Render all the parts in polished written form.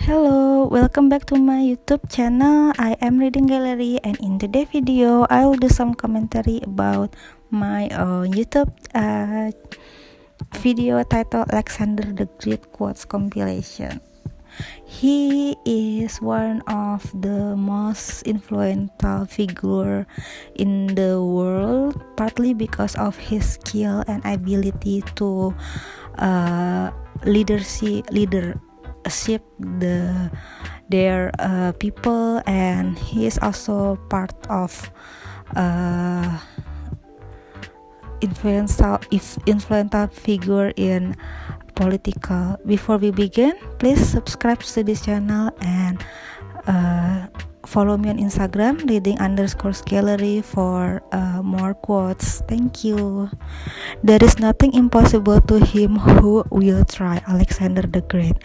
Hello, welcome back to my YouTube channel. I am Reading Gallery, and in today's video I will do some commentary about my YouTube video titled Alexander the Great Quotes Compilation. He is one of the most influential figure in the world, partly because of his skill and ability to leadership their people, and he is also part of influential figure in political. Before we begin, please subscribe to this channel and follow me on Instagram reading_gallery for more quotes. Thank you. There is nothing impossible to him who will try. Alexander the Great.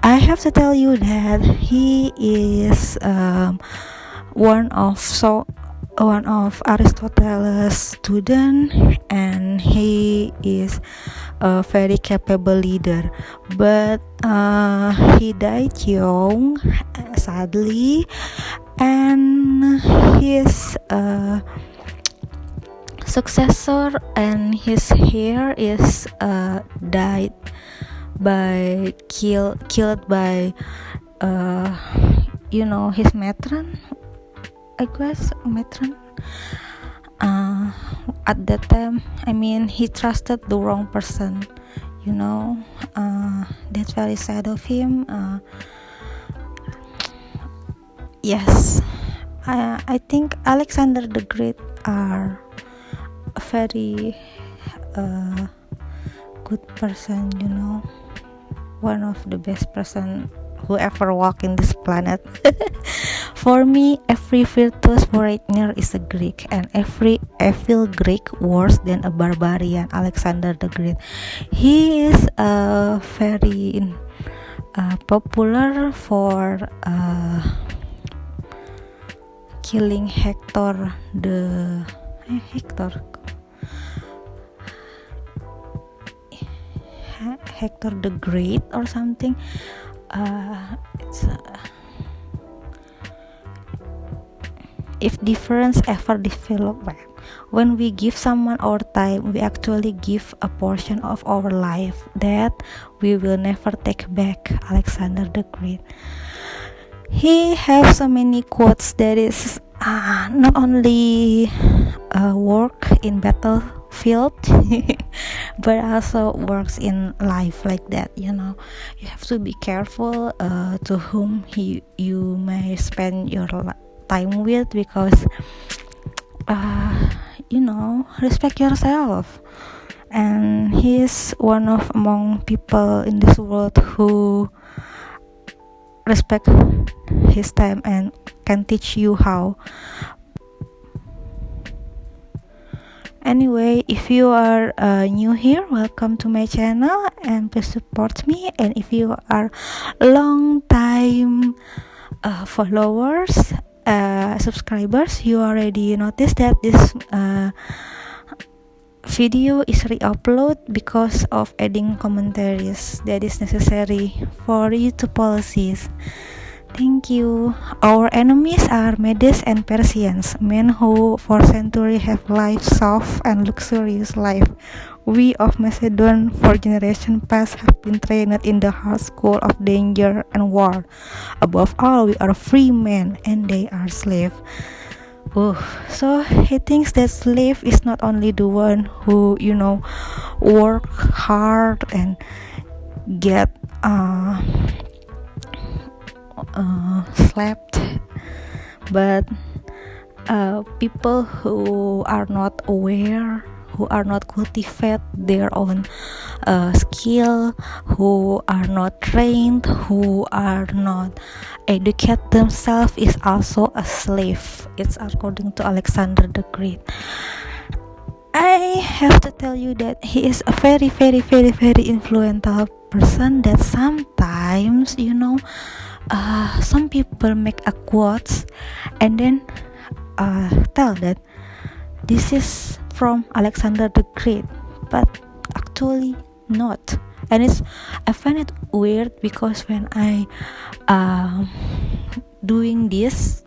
I have to tell you that he is one of Aristotle's student, and he is a very capable leader, but he died young, sadly, and his successor and his heir is died by killed by his matron, I guess matron. At that time, he trusted the wrong person. That's very sad of him. Yes, I think Alexander the Great are a very good person. One of the best person who ever walked in this planet. For me, every virtuous foreigner is a Greek, and every evil Greek worse than a barbarian. Alexander the Great. He is very popular for killing Hector the Great or something. If difference ever develop, when we give someone our time, we actually give a portion of our life that we will never take back. Alexander the Great. He has so many quotes that is not only work in battlefield but also works in life like that. You have to be careful to whom you may spend your time with, because respect yourself. And he is one of among people in this world who respect his time and can teach you how. Anyway, if you are new here, welcome to my channel and please support me. And if you are long time followers, subscribers, you already noticed that this video is re-upload because of adding commentaries that is necessary for YouTube policies. Thank you. Our enemies are Medes and Persians, men who for centuries have lived soft and luxurious life. We of Macedon for generations past have been trained in the hard school of danger and war. Above all, we are free men and they are slaves. So he thinks that slave is not only the one who work hard and get slapped, but people who are not aware, who are not cultivate their own skill, who are not trained, who are not educate themselves, is also a slave. It's according to Alexander the Great. I have to tell you that he is a very, very, very, very influential person, that sometimes some people make a quotes and then tell that this is from Alexander the Great, but actually not. And I find it weird because when I doing this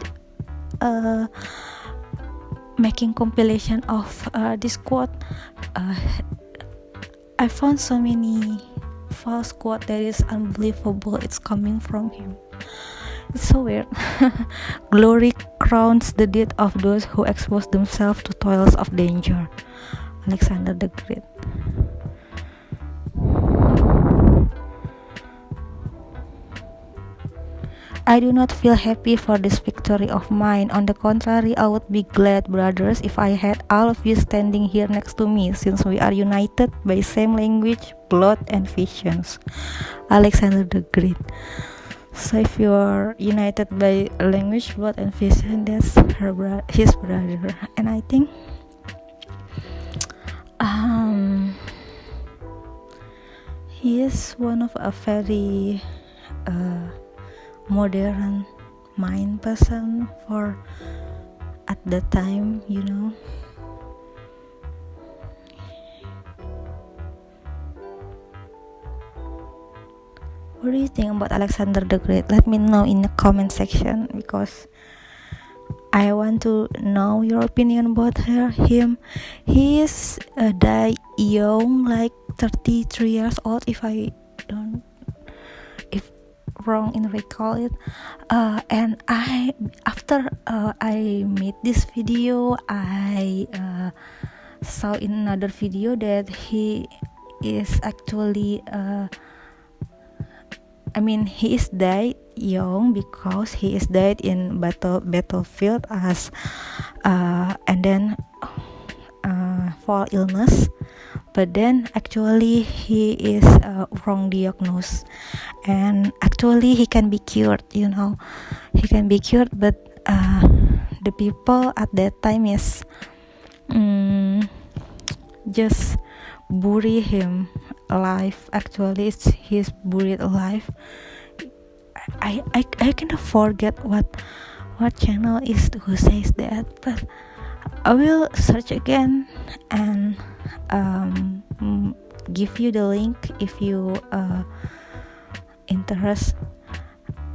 making compilation of this quote, I found so many false quote that is unbelievable it's coming from him. It's so weird. Glory crowns the deed of those who expose themselves to toils of danger. Alexander the Great. I do not feel happy for this victory of mine. On the contrary, I would be glad, brothers, if I had all of you standing here next to me, since we are united by same language, blood, and visions. Alexander the Great. So if you are united by language, blood, and vision, that's his brother. And I think he is one of a very modern mind person for at the time, you know. What do you think about Alexander the Great? Let me know in the comment section, because I want to know your opinion about him. He is died young, like 33 years old, if wrong in recall it. And after I made this video, I saw in another video that he is actually he is died young because he is died in battlefield as and then for illness, but then actually he is wrong diagnosed, and actually he can be cured, you know. He can be cured, but the people at that time is just bury him alive. Actually he's buried alive. I kind of forget what channel is who says that, but I will search again and give you the link if you interest.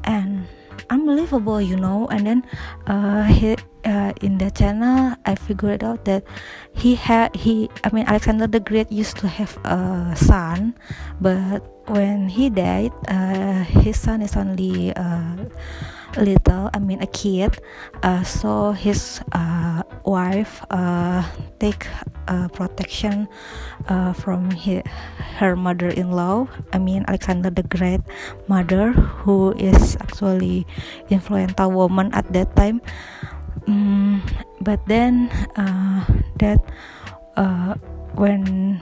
And unbelievable, you know. And then in the channel I figured out that Alexander the Great used to have a son, but when he died, his son is only a kid, so his wife take protection from her mother-in-law, Alexander the Great mother, who is actually influential woman at that time. But then when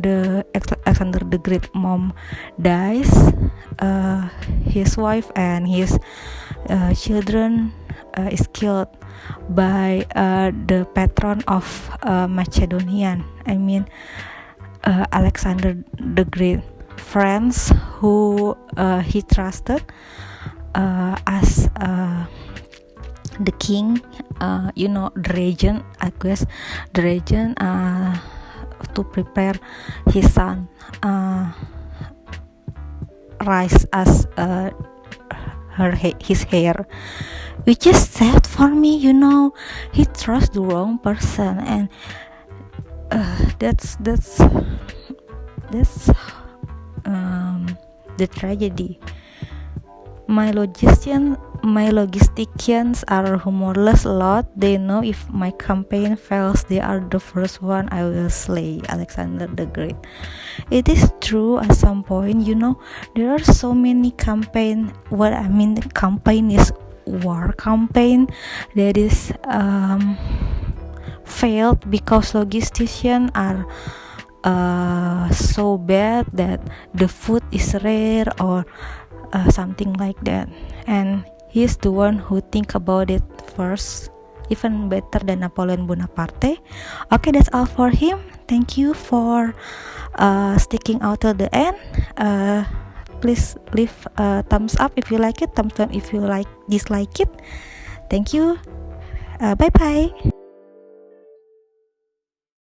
the Alexander the Great mom dies, his wife and his children is killed by the patron of Macedonian, Alexander the Great friends who he trusted as the king, the regent, I guess, the regent, to prepare his son rise as his heir, which is sad for me, you know. He trusts the wrong person, and that's the tragedy. My logisticians are humorless lot. They know if my campaign fails, they are the first one I will slay. Alexander the Great. It is true at some point, you know. There are so many campaign. The campaign is war campaign that is failed because logisticians are so bad that the food is rare or something like that, and he's the one who think about it first, even better than Napoleon Bonaparte. Okay, that's all for him. Thank you for sticking out till the end. Please leave a thumbs up if you like it, thumbs down if you dislike it. Thank you. Bye bye.